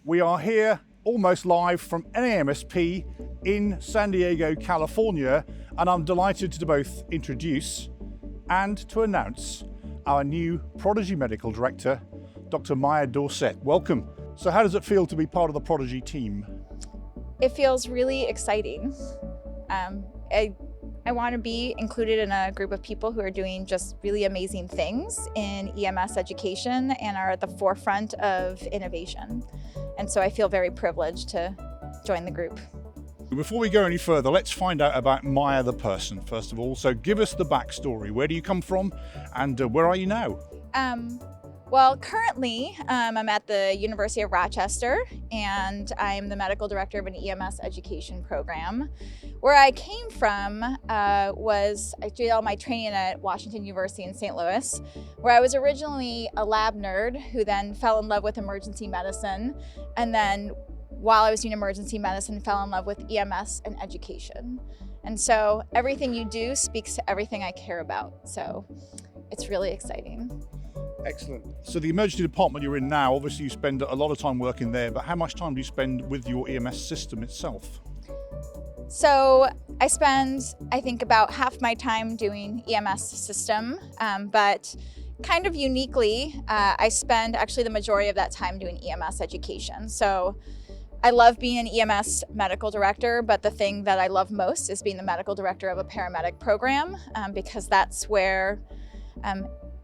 We are here almost live from NAEMSP in San Diego, California, and I'm delighted to both introduce and to announce our new Prodigy Medical Director, Dr. Maia Dorsett. Welcome. So how does it feel to be part of the Prodigy team? It feels really exciting. I want to be included in a group of people who are doing just really amazing things in EMS education and are at the forefront of innovation. And so I feel very privileged to join the group. Before we go any further, let's find out about Maia the person, first of all. So give us the backstory. Where do you come from and where are you now? Well, currently I'm at the University of Rochester and I'm the medical director of an EMS education program. Where I came from was I did all my training at Washington University in St. Louis, where I was originally a lab nerd who then fell in love with emergency medicine, and then while I was doing emergency medicine, fell in love with EMS and education. And so everything you do speaks to everything I care about. So it's really exciting. Excellent. So the emergency department you're in now, obviously you spend a lot of time working there, but how much time do you spend with your EMS system itself? So I spend, I think, about half my time doing EMS system, but kind of uniquely, I spend actually the majority of that time doing EMS education. So I love being an EMS medical director, but the thing that I love most is being the medical director of a paramedic program, because that's where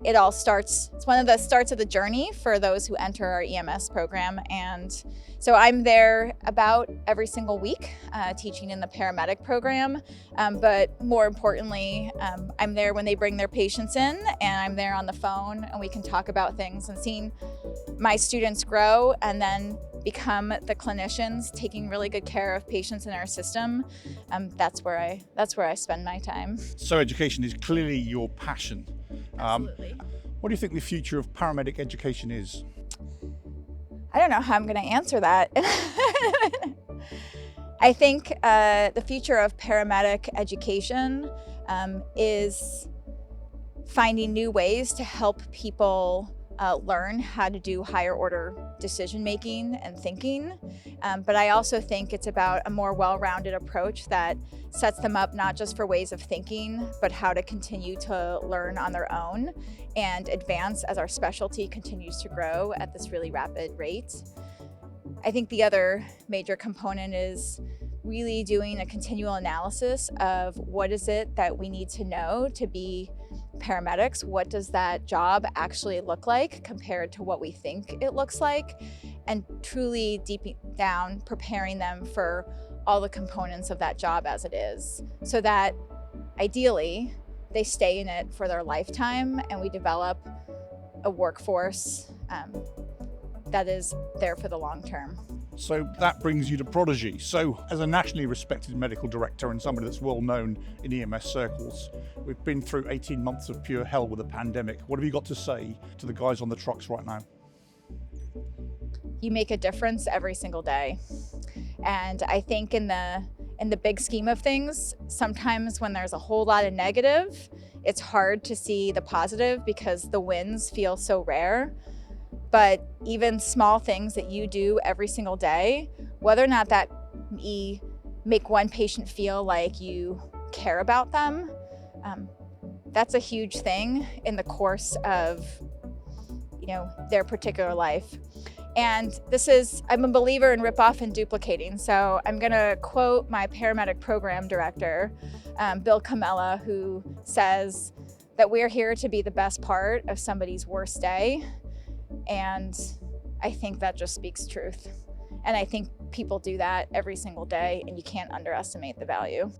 it all starts. It's one of the starts of the journey for those who enter our EMS program. And so I'm there about every single week teaching in the paramedic program. But more importantly, I'm there when they bring their patients in, and I'm there on the phone and we can talk about things, and seeing my students grow and then become the clinicians taking really good care of patients in our system. That's where I spend my time. So education is clearly your passion. Absolutely. What do you think the future of paramedic education is? I don't know how I'm going to answer that. I think the future of paramedic education is finding new ways to help people learn how to do higher order decision making and thinking. But I also think it's about a more well-rounded approach that sets them up not just for ways of thinking, but how to continue to learn on their own and advance as our specialty continues to grow at this really rapid rate. I think the other major component is really doing a continual analysis of what is it that we need to know to be paramedics. What does that job actually look like compared to what we think it looks like? And truly deep down preparing them for all the components of that job as it is, so that ideally they stay in it for their lifetime and we develop a workforce that is there for the long term. So that brings you to Prodigy. So as a nationally respected medical director and somebody that's well known in EMS circles, we've been through 18 months of pure hell with a pandemic. What have you got to say to the guys on the trucks right now? You make a difference every single day. And I think in the big scheme of things, sometimes when there's a whole lot of negative, it's hard to see the positive because the wins feel so rare. But even small things that you do every single day, whether or not that make one patient feel like you care about them, that's a huge thing in the course of, their particular life. And I'm a believer in rip-off and duplicating. So I'm gonna quote my paramedic program director, Bill Camella, who says that we're here to be the best part of somebody's worst day. And I think that just speaks truth. And I think people do that every single day, and you can't underestimate the value.